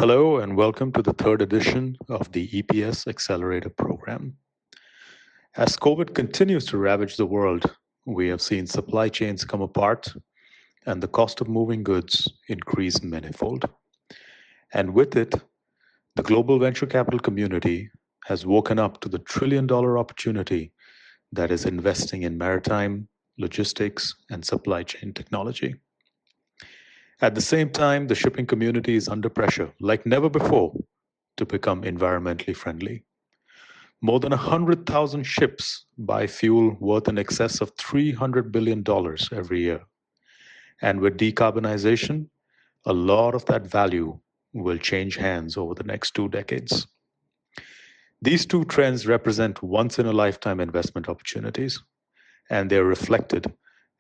Hello, and welcome to the third edition of the EPS Accelerator Program. As COVID continues to ravage the world, we have seen supply chains come apart and the cost of moving goods increase manifold. And with it, the global venture capital community has woken up to the trillion-dollar opportunity that is investing in maritime, logistics, and supply chain technology. At the same time, the shipping community is under pressure, like never before, to become environmentally friendly. More than 100,000 ships buy fuel worth in excess of $300 billion every year. And with decarbonization, a lot of that value will change hands over the next 2 decades. These two trends represent once-in-a-lifetime investment opportunities, and they're reflected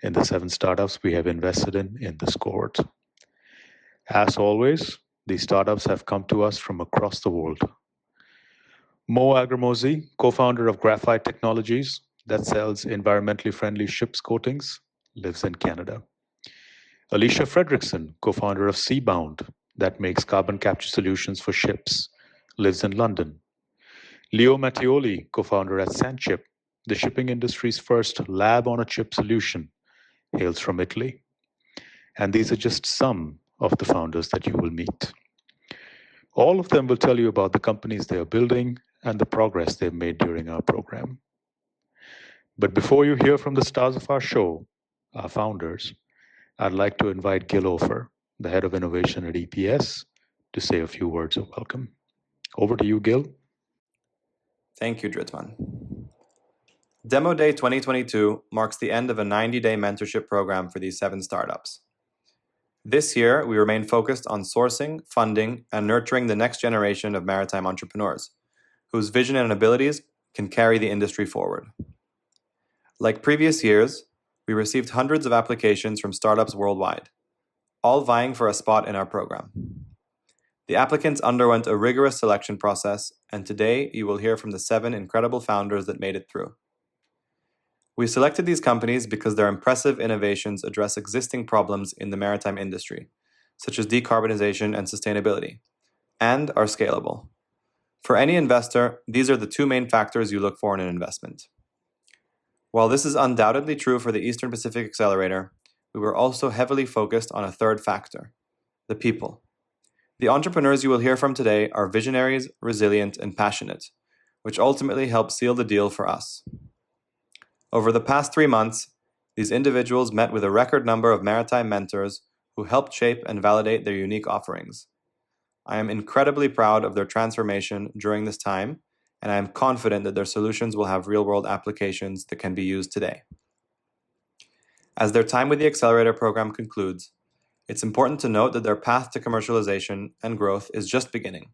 in the 7 startups we have invested in this cohort. As always, these startups have come to us from across the world. Mo Agramosi, co-founder of Graphite Technologies that sells environmentally friendly ships coatings, lives in Canada. Alicia Fredrickson, co-founder of Seabound that makes carbon capture solutions for ships, lives in London. Leo Mattioli, co-founder at Sunchip, the shipping industry's first lab-on-a-chip solution, hails from Italy. And these are just some of the founders that you will meet. All of them will tell you about the companies they are building and the progress they've made during our program. But before you hear from the stars of our show, our founders, I'd like to invite Gil Ofer, the head of innovation at EPS, to say a few words of welcome. Over to you, Gil. Thank you, Dritman. Demo Day 2022 marks the end of a 90-day mentorship program for these 7 startups. This year, we remain focused on sourcing, funding, and nurturing the next generation of maritime entrepreneurs, whose vision and abilities can carry the industry forward. Like previous years, we received hundreds of applications from startups worldwide, all vying for a spot in our program. The applicants underwent a rigorous selection process, and today you will hear from the 7 incredible founders that made it through. We selected these companies because their impressive innovations address existing problems in the maritime industry, such as decarbonization and sustainability, and are scalable. For any investor, these are the 2 main factors you look for in an investment. While this is undoubtedly true for the Eastern Pacific Accelerator, we were also heavily focused on a third factor, the people. The entrepreneurs you will hear from today are visionaries, resilient, and passionate, which ultimately help seal the deal for us. Over the past 3 months, these individuals met with a record number of maritime mentors who helped shape and validate their unique offerings. I am incredibly proud of their transformation during this time, and I am confident that their solutions will have real-world applications that can be used today. As their time with the Accelerator program concludes, it's important to note that their path to commercialization and growth is just beginning.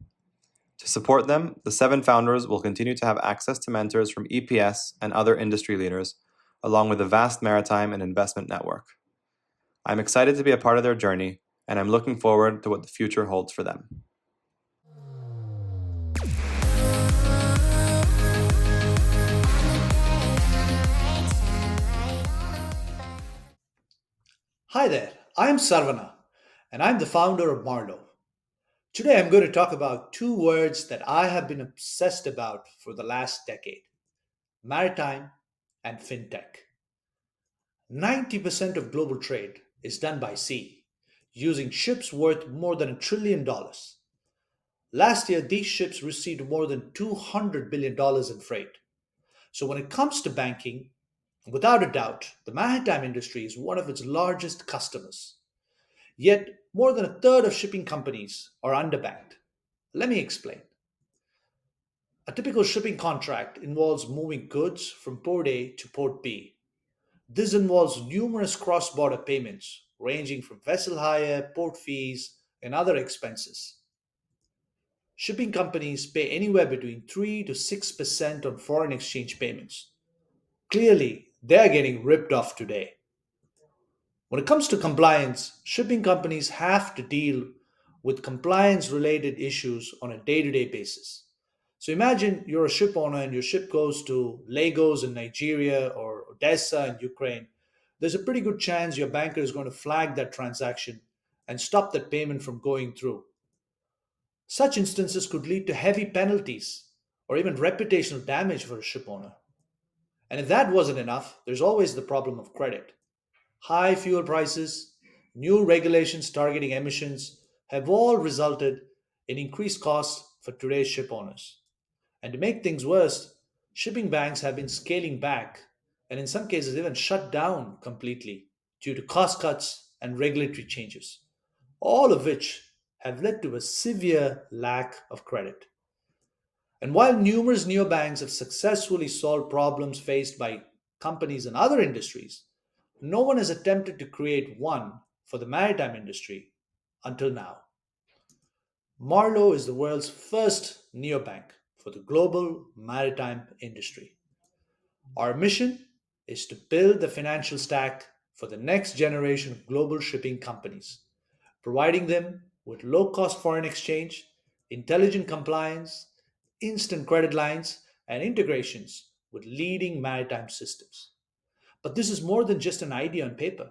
To support them, the 7 founders will continue to have access to mentors from EPS and other industry leaders, along with a vast maritime and investment network. I'm excited to be a part of their journey, and I'm looking forward to what the future holds for them. Hi there, I'm Sarvana, and I'm the founder of Marlow. Today I'm going to talk about 2 words that I have been obsessed about for the last decade: maritime and fintech. 90% of global trade is done by sea, using ships worth more than $1 trillion. Last year, these ships received more than $200 billion in freight. So when it comes to banking, without a doubt, the maritime industry is one of its largest customers. Yet, more than a third of shipping companies are underbanked. Let me explain. A typical shipping contract involves moving goods from port A to port B. This involves numerous cross border payments, ranging from vessel hire, port fees, and other expenses. Shipping companies pay anywhere between 3 to 6% on foreign exchange payments. Clearly, they're getting ripped off today. When it comes to compliance, shipping companies have to deal with compliance related issues on a day to day basis. So imagine you're a ship owner and your ship goes to Lagos in Nigeria or Odessa in Ukraine. There's a pretty good chance your banker is going to flag that transaction and stop that payment from going through. Such instances could lead to heavy penalties or even reputational damage for a ship owner. And if that wasn't enough, there's always the problem of credit. High fuel prices, new regulations targeting emissions have all resulted in increased costs for today's ship owners. And to make things worse, shipping banks have been scaling back and in some cases even shut down completely due to cost cuts and regulatory changes, all of which have led to a severe lack of credit. And while numerous neobanks have successfully solved problems faced by companies in other industries, no one has attempted to create one for the maritime industry until now. Marlow is the world's first neobank for the global maritime industry. Our mission is to build the financial stack for the next generation of global shipping companies, providing them with low cost foreign exchange, intelligent compliance, instant credit lines, and integrations with leading maritime systems. But this is more than just an idea on paper.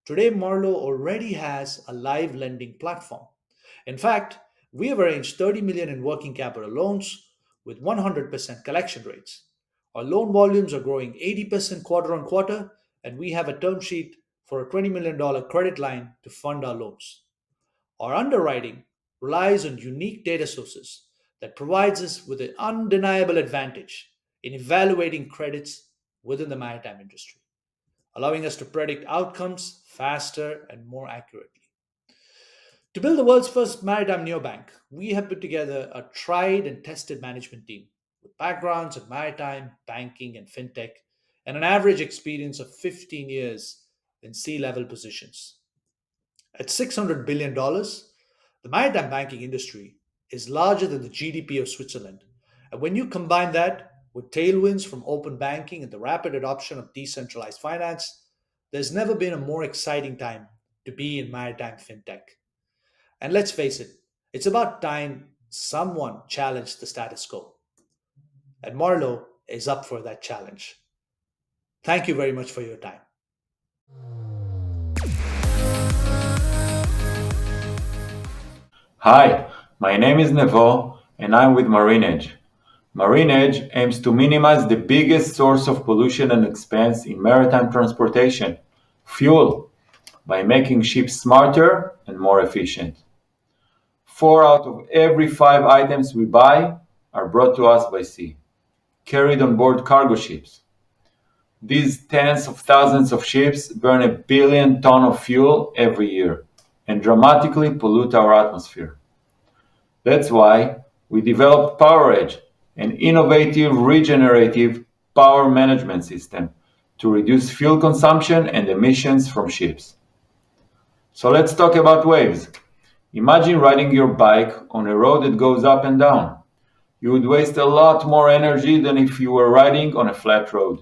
Today, Marlow already has a live lending platform. In fact, we have arranged 30 million in working capital loans with 100% collection rates. Our loan volumes are growing 80% quarter on quarter, and we have a term sheet for a $20 million credit line to fund our loans. Our underwriting relies on unique data sources that provides us with an undeniable advantage in evaluating credits within the maritime industry, allowing us to predict outcomes faster and more accurately. To build the world's first maritime neobank, we have put together a tried and tested management team with backgrounds in maritime, banking, and fintech, and an average experience of 15 years in C level positions. At $600 billion, the maritime banking industry is larger than the GDP of Switzerland. And when you combine that with tailwinds from open banking and the rapid adoption of decentralized finance, there's never been a more exciting time to be in maritime fintech. And let's face it, it's about time someone challenged the status quo. And Marlow is up for that challenge. Thank you very much for your time. Hi, my name is Nevo and I'm with MarineEdge. MarineEdge aims to minimize the biggest source of pollution and expense in maritime transportation, fuel, by making ships smarter and more efficient. 4 out of every 5 items we buy are brought to us by sea, carried on board cargo ships. These tens of thousands of ships burn a billion tons of fuel every year and dramatically pollute our atmosphere. That's why we developed PowerEdge, an innovative regenerative power management system to reduce fuel consumption and emissions from ships. So let's talk about waves. Imagine riding your bike on a road that goes up and down. You would waste a lot more energy than if you were riding on a flat road.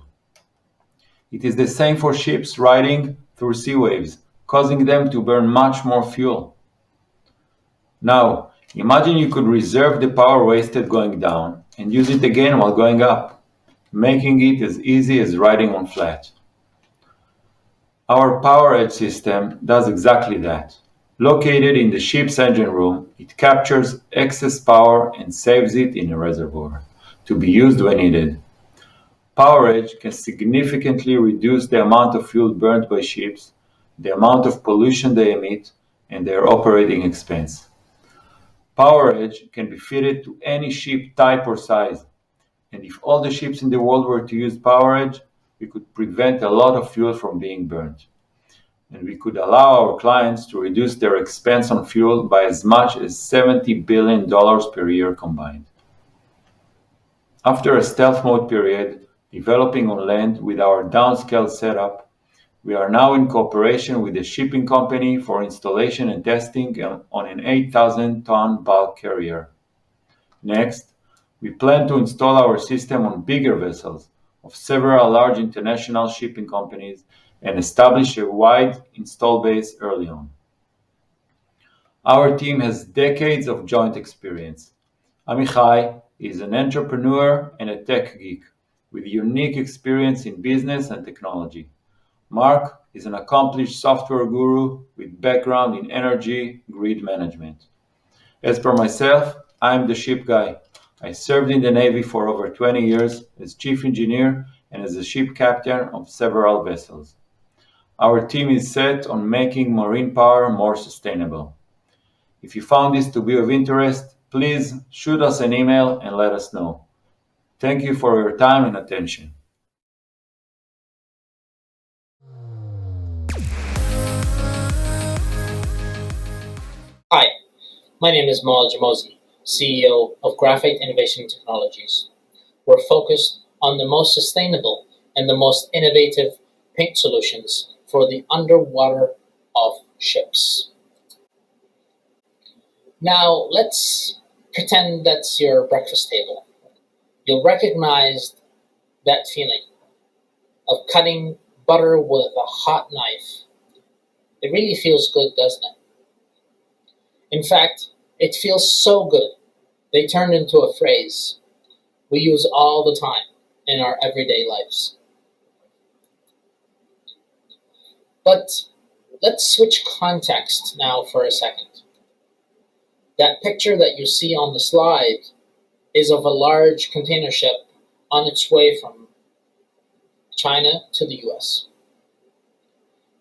It is the same for ships riding through sea waves, causing them to burn much more fuel. Now, imagine you could reserve the power wasted going down and use it again while going up, making it as easy as riding on flat. Our PowerEdge system does exactly that. Located in the ship's engine room, it captures excess power and saves it in a reservoir to be used when needed. PowerEdge can significantly reduce the amount of fuel burned by ships, the amount of pollution they emit, and their operating expense. PowerEdge can be fitted to any ship type or size, and if all the ships in the world were to use PowerEdge, we could prevent a lot of fuel from being burned. And we could allow our clients to reduce their expense on fuel by as much as $70 billion per year combined. After a stealth mode period, developing on land with our downscale setup, we are now in cooperation with a shipping company for installation and testing on an 8,000-ton bulk carrier. Next, we plan to install our system on bigger vessels of several large international shipping companies and establish a wide install base early on. Our team has decades of joint experience. Amichai is an entrepreneur and a tech geek with unique experience in business and technology. Mark is an accomplished software guru with background in energy grid management. As for myself, I'm the ship guy. I served in the Navy for over 20 years as chief engineer and as a ship captain of several vessels. Our team is set on making marine power more sustainable. If you found this to be of interest, please shoot us an email and let us know. Thank you for your time and attention. Hi, my name is Mal Jamosi, CEO of Graphite Innovation Technologies. We're focused on the most sustainable and the most innovative paint solutions for the underwater of ships. Now, let's pretend that's your breakfast table. You'll recognize that feeling of cutting butter with a hot knife. It really feels good, doesn't it? In fact, it feels so good, they turned into a phrase we use all the time in our everyday lives. But let's switch context now for a second. That picture that you see on the slide is of a large container ship on its way from China to the US.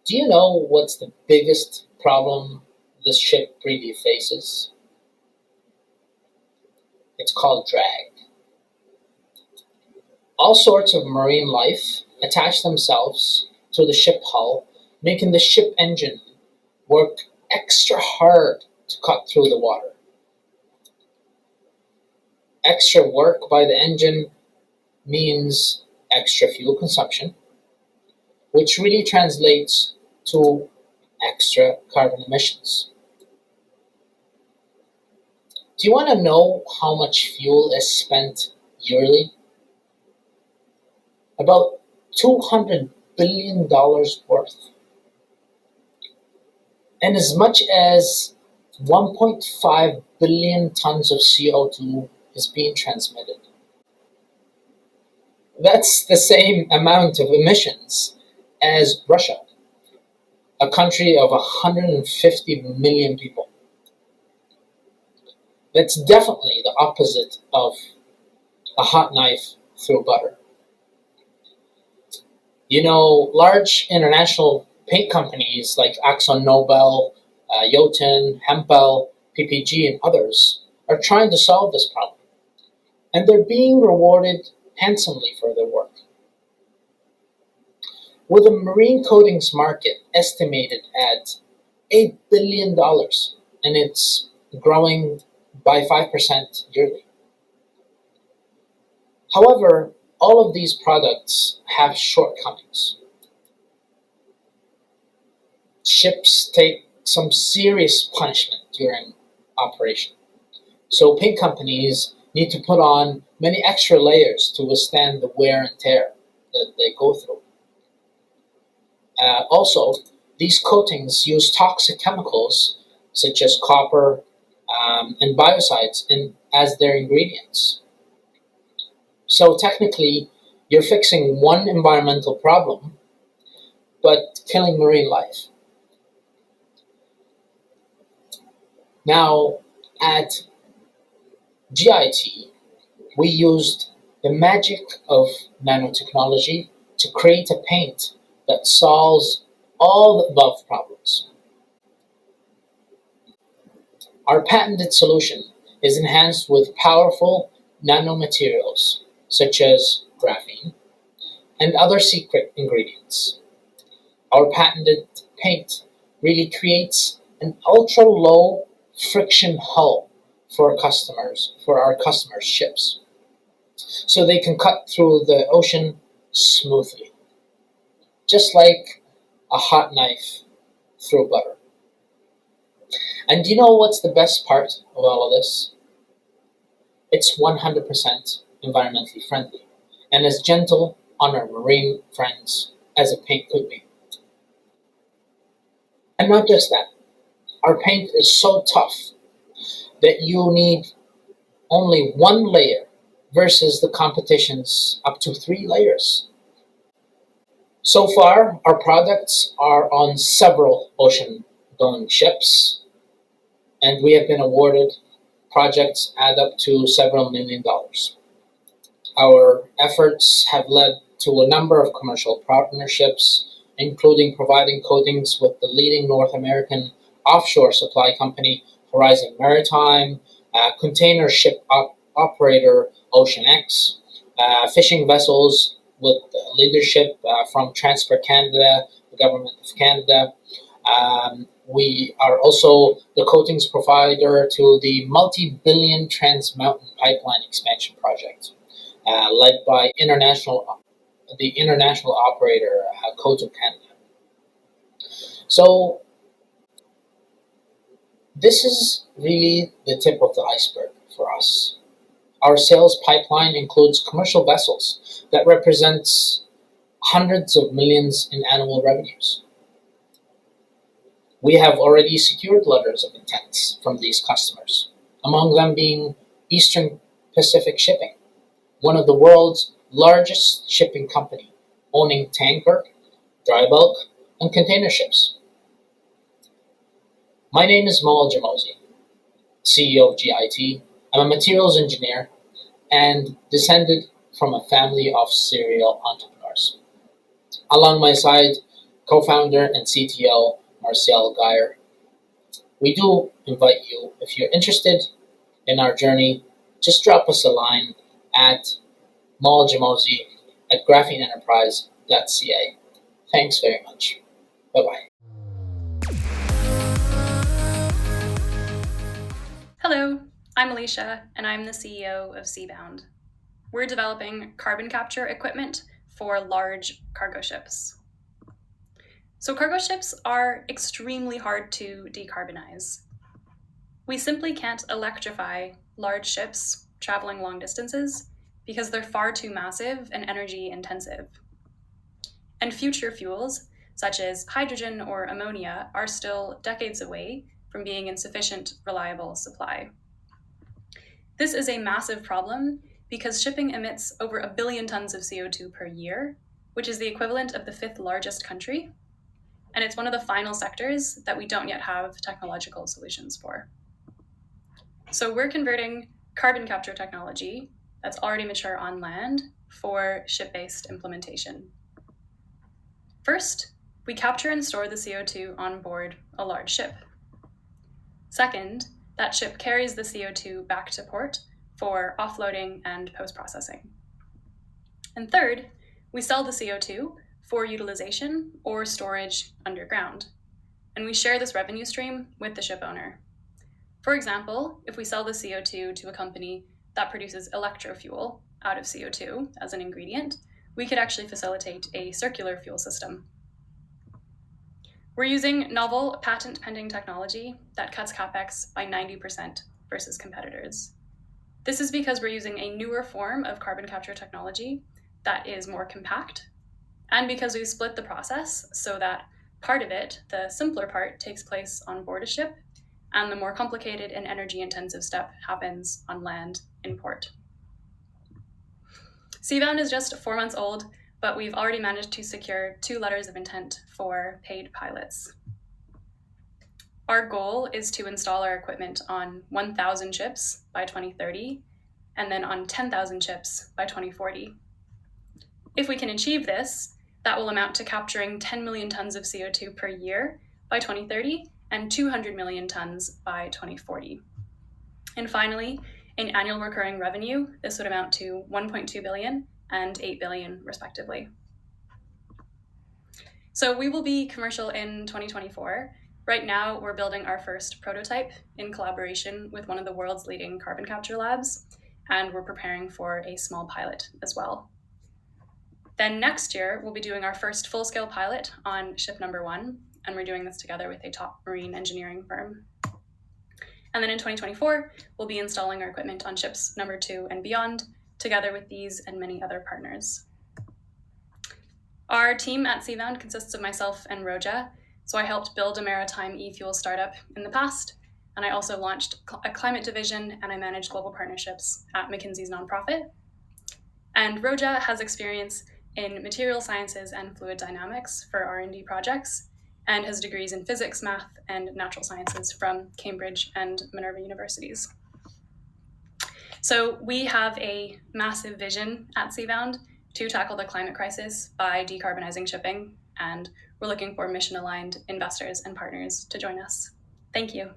Do you know what's the biggest problem this ship really faces? It's called drag. All sorts of marine life attach themselves to the ship hull, making the ship engine work extra hard to cut through the water. Extra work by the engine means extra fuel consumption, which really translates to extra carbon emissions. Do you want to know how much fuel is spent yearly? About $200 billion worth. And as much as 1.5 billion tons of CO2 is being transmitted. That's the same amount of emissions as Russia, a country of 150 million people. That's definitely the opposite of a hot knife through butter. You know, large international paint companies like AkzoNobel, Jotun, Hempel, PPG, and others are trying to solve this problem, and they're being rewarded handsomely for their work. With the marine coatings market estimated at $8 billion, and it's growing by 5% yearly. However, all of these products have shortcomings. Ships take some serious punishment during operation, so paint companies need to put on many extra layers to withstand the wear and tear that they go through. Also, these coatings use toxic chemicals such as copper and biocides as their ingredients. So technically, you're fixing one environmental problem, but killing marine life. Now, at GIT, we used the magic of nanotechnology to create a paint that solves all the above problems. Our patented solution is enhanced with powerful nanomaterials such as graphene and other secret ingredients. Our patented paint really creates an ultra-low friction hull for our customers' ships, so they can cut through the ocean smoothly, just like a hot knife through butter. And do you know what's the best part of all of this? It's 100% environmentally friendly and as gentle on our marine friends as a paint could be. And not just that, our paint is so tough that you need only one layer versus the competition's up to 3 layers. So far, our products are on several ocean-going ships, and we have been awarded projects add up to several $1 million. Our efforts have led to a number of commercial partnerships, including providing coatings with the leading North American offshore supply company, Horizon Maritime, container ship operator OceanX, fishing vessels with leadership from Transport Canada, the Government of Canada. We are also the coatings provider to the multi-billion Trans Mountain Pipeline Expansion Project, led by the international operator Coat of Canada. So this is really the tip of the iceberg for us. Our sales pipeline includes commercial vessels that represents hundreds of millions in annual revenues. We have already secured letters of intent from these customers, among them being Eastern Pacific Shipping, one of the world's largest shipping company, owning tanker, dry bulk, and container ships. My name is Mo Al-Jamozi, CEO of GIT. I'm a materials engineer and descended from a family of serial entrepreneurs. Along my side, co-founder and CTO Marcel Geyer. We do invite you, if you're interested in our journey, just drop us a line at grapheneenterprise.ca. Thanks very much. Bye-bye. Hello, I'm Alicia, and I'm the CEO of Seabound. We're developing carbon capture equipment for large cargo ships. So cargo ships are extremely hard to decarbonize. We simply can't electrify large ships traveling long distances because they're far too massive and energy intensive. And future fuels, such as hydrogen or ammonia, are still decades away from being in sufficient, reliable supply. This is a massive problem because shipping emits over 1 billion tons of CO2 per year, which is the equivalent of the 5th largest country. And it's one of the final sectors that we don't yet have technological solutions for. So we're converting carbon capture technology that's already mature on land for ship-based implementation. First, we capture and store the CO2 on board a large ship. Second, that ship carries the CO2 back to port for offloading and post-processing. And third, we sell the CO2 for utilization or storage underground. And we share this revenue stream with the ship owner. For example, if we sell the CO2 to a company that produces electrofuel out of CO2 as an ingredient, we could actually facilitate a circular fuel system. We're using novel patent-pending technology that cuts CapEx by 90% versus competitors. This is because we're using a newer form of carbon capture technology that is more compact, and because we split the process so that part of it, the simpler part, takes place on board a ship, and the more complicated and energy-intensive step happens on land in port. Seabound is just 4 months old, but we've already managed to secure 2 letters of intent for paid pilots. Our goal is to install our equipment on 1,000 ships by 2030, and then on 10,000 ships by 2040. If we can achieve this, that will amount to capturing 10 million tons of CO2 per year by 2030 and 200 million tons by 2040. And finally, in annual recurring revenue, this would amount to 1.2 billion and 8 billion respectively. So we will be commercial in 2024. Right now, we're building our first prototype in collaboration with one of the world's leading carbon capture labs, and we're preparing for a small pilot as well. Then next year, we'll be doing our first full-scale pilot on ship number 1, and we're doing this together with a top marine engineering firm. And then in 2024, we'll be installing our equipment on ships number 2 and beyond, together with these and many other partners. Our team at Seabound consists of myself and Roja, so I helped build a maritime e-fuel startup in the past, and I also launched a climate division, and I manage global partnerships at McKinsey's nonprofit. And Roja has experience in material sciences and fluid dynamics for R&D projects, and has degrees in physics, math, and natural sciences from Cambridge and Minerva universities. So we have a massive vision at Seabound to tackle the climate crisis by decarbonizing shipping, and we're looking for mission-aligned investors and partners to join us. Thank you.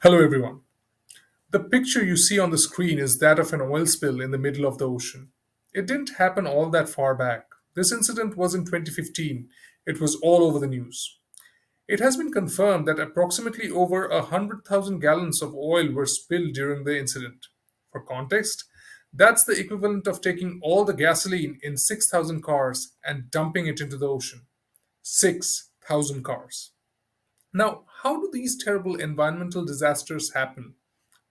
Hello everyone. The picture you see on the screen is that of an oil spill in the middle of the ocean. It didn't happen all that far back. This incident was in 2015. It was all over the news. It has been confirmed that approximately over 100,000 gallons of oil were spilled during the incident. For context, that's the equivalent of taking all the gasoline in 6,000 cars and dumping it into the ocean. 6,000 cars. Now, how do these terrible environmental disasters happen?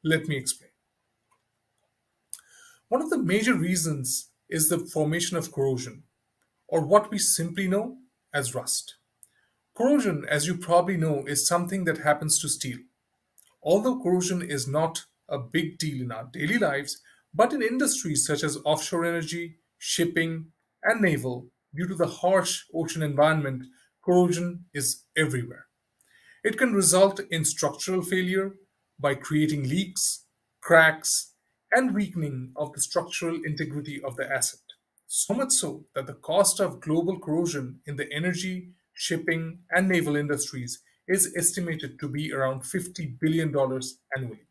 Let me explain. One of the major reasons is the formation of corrosion, or what we simply know as rust. Corrosion, as you probably know, is something that happens to steel. Although corrosion is not a big deal in our daily lives, but in industries such as offshore energy, shipping, and naval, due to the harsh ocean environment, corrosion is everywhere. It can result in structural failure by creating leaks, cracks, and weakening of the structural integrity of the asset. So much so that the cost of global corrosion in the energy, shipping, and naval industries is estimated to be around $50 billion annually.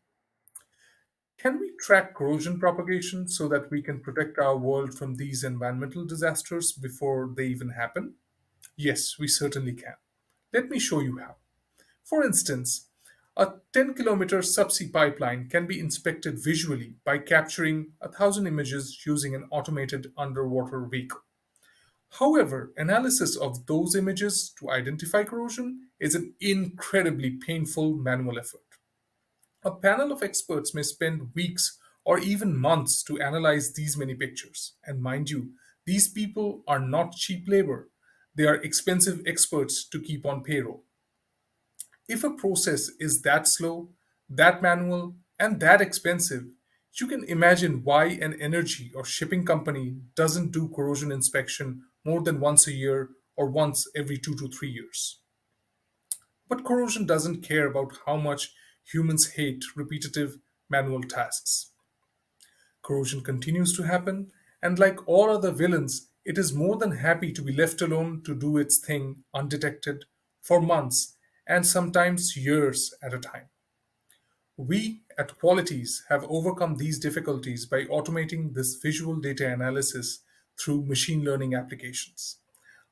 Can we track corrosion propagation so that we can protect our world from these environmental disasters before they even happen? Yes, we certainly can. Let me show you how. For instance, a 10-kilometer subsea pipeline can be inspected visually by capturing 1,000 images using an automated underwater vehicle. However, analysis of those images to identify corrosion is an incredibly painful manual effort. A panel of experts may spend weeks or even months to analyze these many pictures. And mind you, these people are not cheap labor. They are expensive experts to keep on payroll. If a process is that slow, that manual, and that expensive, you can imagine why an energy or shipping company doesn't do corrosion inspection more than once a year or once every 2 to 3 years. But corrosion doesn't care about how much humans hate repetitive manual tasks. Corrosion continues to happen, and like all other villains, it is more than happy to be left alone to do its thing undetected for months and sometimes years at a time. We at Qualities have overcome these difficulties by automating this visual data analysis through machine learning applications.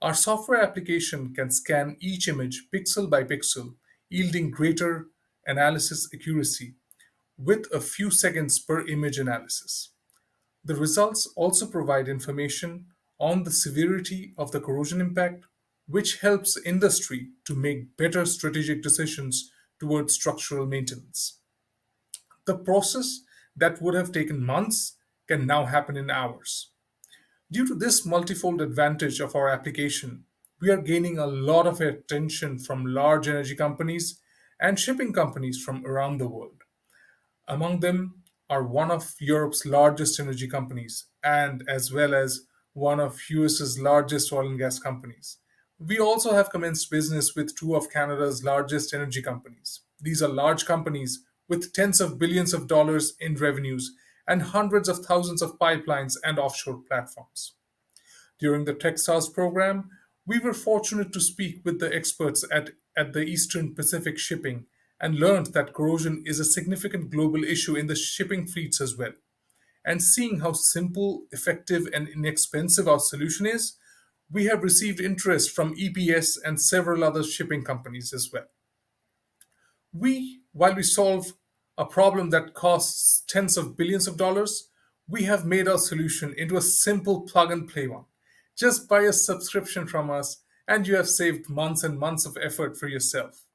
Our software application can scan each image pixel by pixel, yielding greater analysis accuracy with a few seconds per image analysis. The results also provide information on the severity of the corrosion impact, which helps industry to make better strategic decisions towards structural maintenance. The process that would have taken months can now happen in hours. Due to this multifold advantage of our application, we are gaining a lot of attention from large energy companies and shipping companies from around the world. Among them are one of Europe's largest energy companies and as well as one of US's largest oil and gas companies. We also have commenced business with two of Canada's largest energy companies. These are large companies with tens of billions of dollars in revenues and hundreds of thousands of pipelines and offshore platforms. During the Techstars program, we were fortunate to speak with the experts at the Eastern Pacific Shipping and learned that corrosion is a significant global issue in the shipping fleets as well. And seeing how simple, effective, and inexpensive our solution is, we have received interest from EPS and several other shipping companies as well. While we solve a problem that costs tens of billions of dollars, we have made our solution into a simple plug and play one. Just buy a subscription from us, and you have saved months and months of effort for yourself.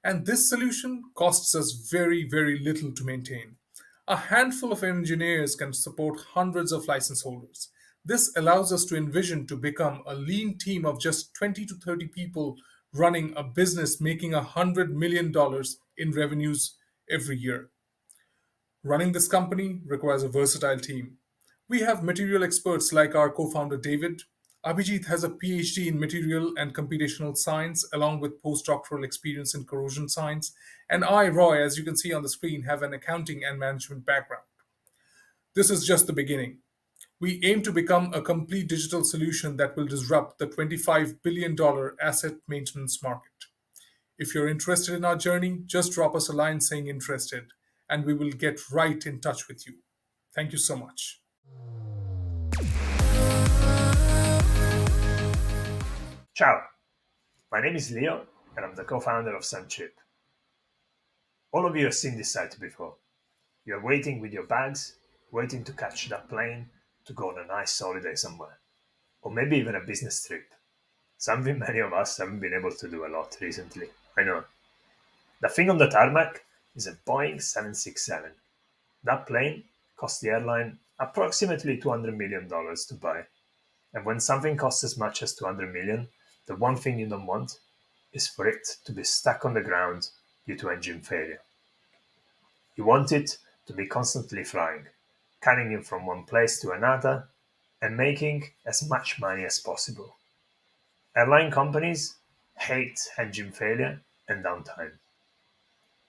And this solution costs us very, very little to maintain. A handful of engineers can support hundreds of license holders. This allows us to envision to become a lean team of just 20 to 30 people running a business making $100 million in revenues every year. Running this company requires a versatile team. We have material experts like our co founder David. Abhijit has a PhD in material and computational science, along with postdoctoral experience in corrosion science. And I, Roy, as you can see on the screen, have an accounting and management background. This is just the beginning. We aim to become a complete digital solution that will disrupt the $25 billion asset maintenance market. If you're interested in our journey, just drop us a line saying interested, and we will get right in touch with you. Thank you so much. Ciao, my name is Leo and I'm the co-founder of Sunchip. All of you have seen this site before. You're waiting with your bags, waiting to catch that plane to go on a nice holiday somewhere, or maybe even a business trip. Something many of us haven't been able to do a lot recently, I know. The thing on the tarmac is a Boeing 767. That plane cost the airline approximately $200 million to buy. And when something costs as much as 200 million, the one thing you don't want is for it to be stuck on the ground due to engine failure. You want it to be constantly flying, carrying you from one place to another and making as much money as possible. Airline companies hate engine failure and downtime.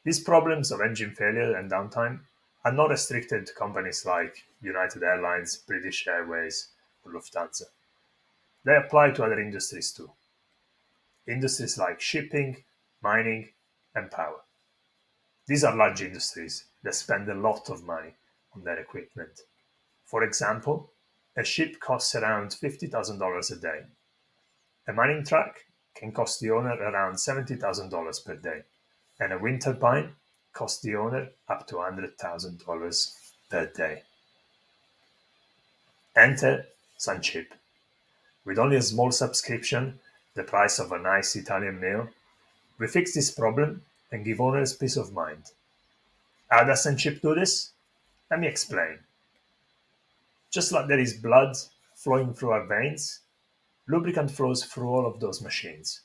These problems of engine failure and downtime are not restricted to companies like United Airlines, British Airways, or Lufthansa. They apply to other industries too. Industries like shipping, mining, and power. These are large industries that spend a lot of money on their equipment. For example, a ship costs around $50,000 a day. A mining truck can cost the owner around $70,000 per day, and a wind turbine costs the owner up to $100,000 per day. Enter Sunchip. With only a small subscription, the price of a nice Italian meal, we fix this problem and give owners peace of mind. How does Sunchip do this? Let me explain. Just like there is blood flowing through our veins, lubricant flows through all of those machines.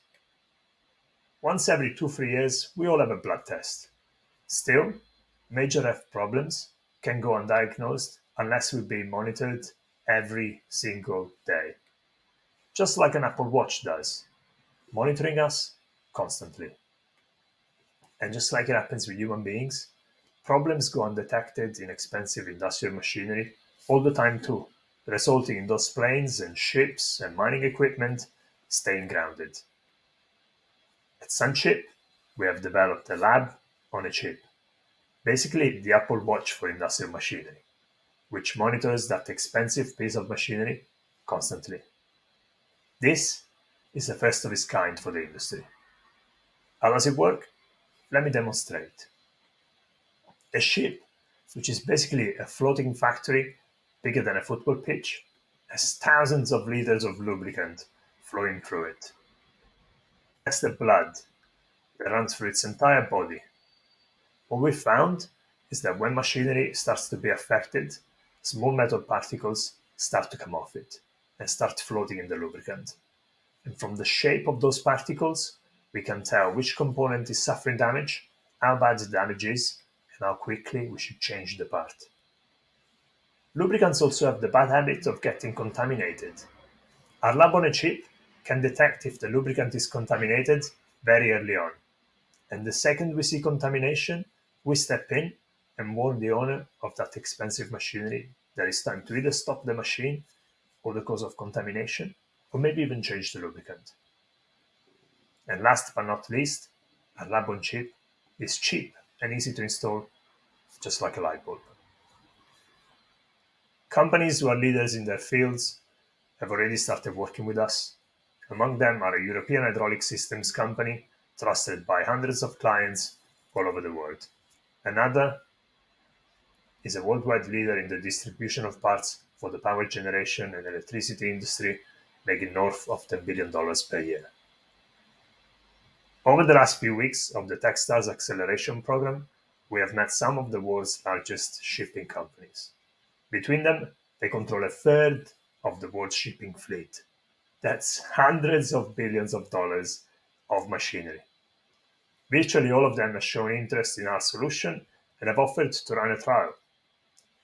Once every 2-3 years, we all have a blood test. Still, major F problems can go undiagnosed unless we're being monitored every single day. Just like an Apple Watch does, monitoring us constantly. And just like it happens with human beings, problems go undetected in expensive industrial machinery all the time too, resulting in those planes and ships and mining equipment staying grounded. At Sunchip, we have developed a lab on a chip, basically the Apple Watch for industrial machinery, which monitors that expensive piece of machinery constantly. This is the first of its kind for the industry. How does it work? Let me demonstrate. A ship, which is basically a floating factory bigger than a football pitch, has thousands of liters of lubricant flowing through it. That's the blood that runs through its entire body. What we found is that when machinery starts to be affected, small metal particles start to come off it and start floating in the lubricant. And from the shape of those particles, we can tell which component is suffering damage, how bad the damage is, and how quickly we should change the part. Lubricants also have the bad habit of getting contaminated. Our lab on a chip can detect if the lubricant is contaminated very early on. And the second we see contamination, we step in and warn the owner of that expensive machinery that it's time to either stop the machine or the cause of contamination, or maybe even change the lubricant. And last but not least, our lab on chip is cheap and easy to install, just like a light bulb. Companies who are leaders in their fields have already started working with us. Among them are a European hydraulic systems company trusted by hundreds of clients all over the world. Another is a worldwide leader in the distribution of parts for the power generation and electricity industry, making north of $10 billion per year. Over the last few weeks of the Techstars acceleration program, we have met some of the world's largest shipping companies. Between them, they control a third of the world's shipping fleet. That's hundreds of billions of dollars of machinery. Virtually all of them have shown interest in our solution and have offered to run a trial.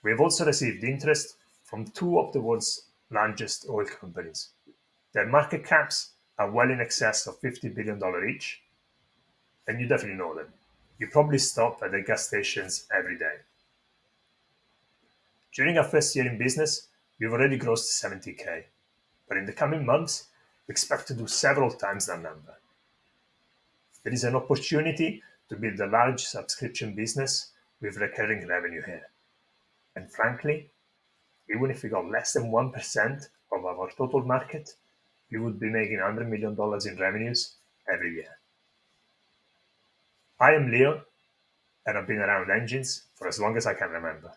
We have also received interest from two of the world's largest oil companies. Their market caps are well in excess of $50 billion each, and you definitely know them. You probably stop at their gas stations every day. During our first year in business, we've already grossed 70K, but in the coming months, we expect to do several times that number. There is an opportunity to build a large subscription business with recurring revenue here. And frankly, even if we got less than 1% of our total market, we would be making $100 million in revenues every year. I am Leo, and I've been around engines for as long as I can remember.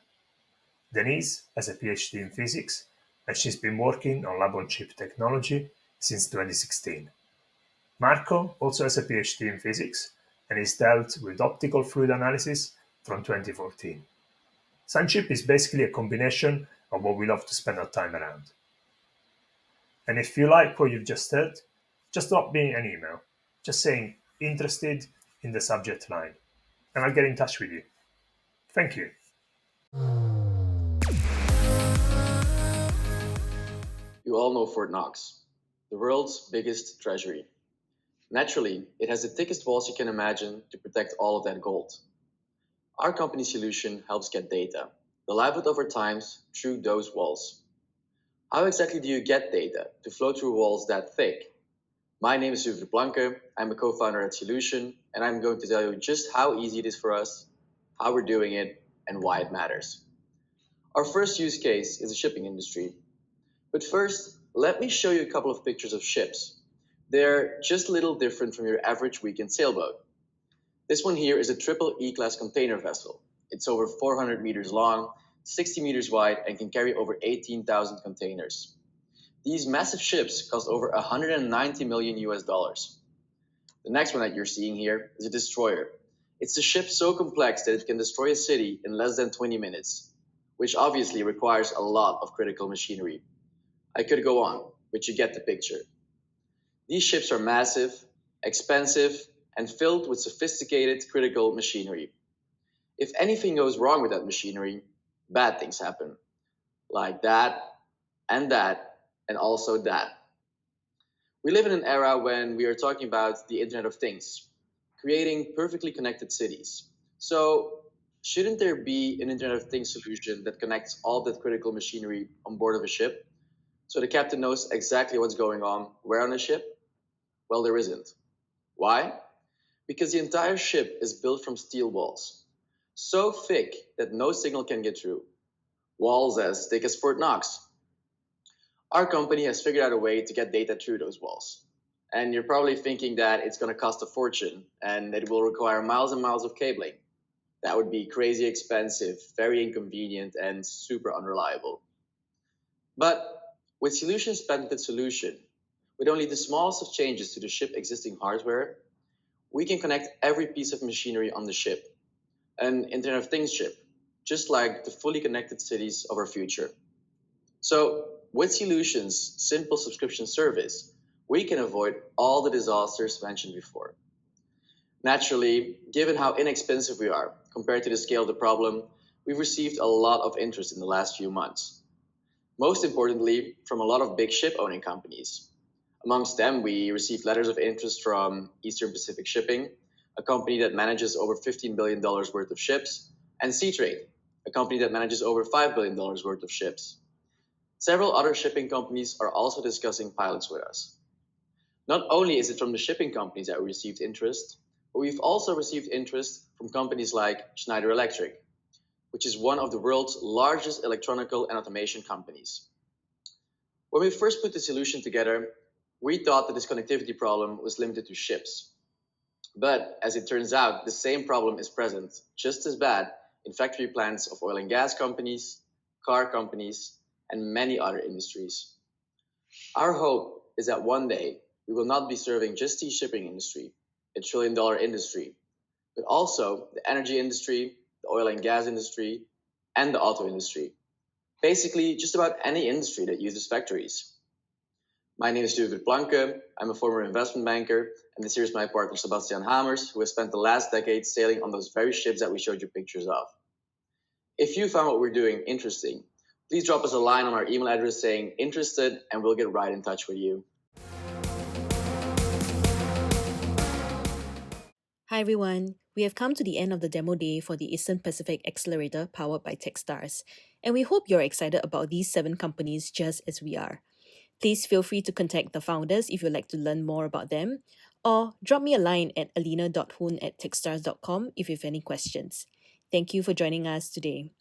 Denise has a PhD in physics, and she's been working on lab-on-chip technology since 2016. Marco also has a PhD in physics, and he's dealt with optical fluid analysis from 2014. Sunchip is basically a combination of what we love to spend our time around. And if you like what you've just heard, just drop me an email, just saying interested in the subject line, and I'll get in touch with you. Thank you. You all know Fort Knox, the world's biggest treasury. Naturally, it has the thickest walls you can imagine to protect all of that gold. Our company solution helps get data, the livelihood over time, through those walls. How exactly do you get data to flow through walls that thick? My name is Suvre Planke, I'm a co-founder at Solution, and I'm going to tell you just how easy it is for us, how we're doing it, and why it matters. Our first use case is the shipping industry. But first, let me show you a couple of pictures of ships. They're just a little different from your average weekend sailboat. This one here is a triple E-class container vessel. It's over 400 meters long, 60 meters wide, and can carry over 18,000 containers. These massive ships cost over 190 million US dollars. The next one that you're seeing here is a destroyer. It's a ship so complex that it can destroy a city in less than 20 minutes, which obviously requires a lot of critical machinery. I could go on, but you get the picture. These ships are massive, expensive, and filled with sophisticated critical machinery. If anything goes wrong with that machinery, bad things happen. Like that, and also that. We live in an era when we are talking about the Internet of Things, creating perfectly connected cities. So, shouldn't there be an Internet of Things solution that connects all that critical machinery on board of a ship, so the captain knows exactly what's going on where on the ship? Well, there isn't. Why? Because the entire ship is built from steel walls, so thick that no signal can get through. Walls as thick as Fort Knox. Our company has figured out a way to get data through those walls. And you're probably thinking that it's going to cost a fortune and it will require miles and miles of cabling. That would be crazy expensive, very inconvenient, and super unreliable. But with Solution's patented solution, with only the smallest of changes to the ship's existing hardware, we can connect every piece of machinery on the ship, an Internet of Things ship, just like the fully connected cities of our future. So, with Solution's simple subscription service, we can avoid all the disasters mentioned before. Naturally, given how inexpensive we are compared to the scale of the problem, we've received a lot of interest in the last few months. Most importantly, from a lot of big ship-owning companies. Amongst them, we received letters of interest from Eastern Pacific Shipping, a company that manages over $15 billion worth of ships, and Seatrade, a company that manages over $5 billion worth of ships. Several other shipping companies are also discussing pilots with us. Not only is it from the shipping companies that we received interest, but we've also received interest from companies like Schneider Electric, which is one of the world's largest electronical and automation companies. When we first put the solution together, we thought that this connectivity problem was limited to ships. But as it turns out, the same problem is present, just as bad, in factory plants of oil and gas companies, car companies, and many other industries. Our hope is that one day we will not be serving just the shipping industry, a trillion-dollar industry, but also the energy industry, the oil and gas industry, and the auto industry. Basically, just about any industry that uses factories. My name is Suvre Planke. I'm a former investment banker, and this here is my partner Sebastian Hamers, who has spent the last decade sailing on those very ships that we showed you pictures of. If you found what we're doing interesting, Please drop us a line on our email address saying interested, and we'll get right in touch with you. Hi everyone, we have come to the end of the demo day for the Eastern Pacific Accelerator powered by Techstars, and we hope you're excited about these 7 companies just as we are. Please feel free to contact the founders if you'd like to learn more about them, or drop me a line at alina.hoon@techstars.com if you have any questions. Thank you for joining us today.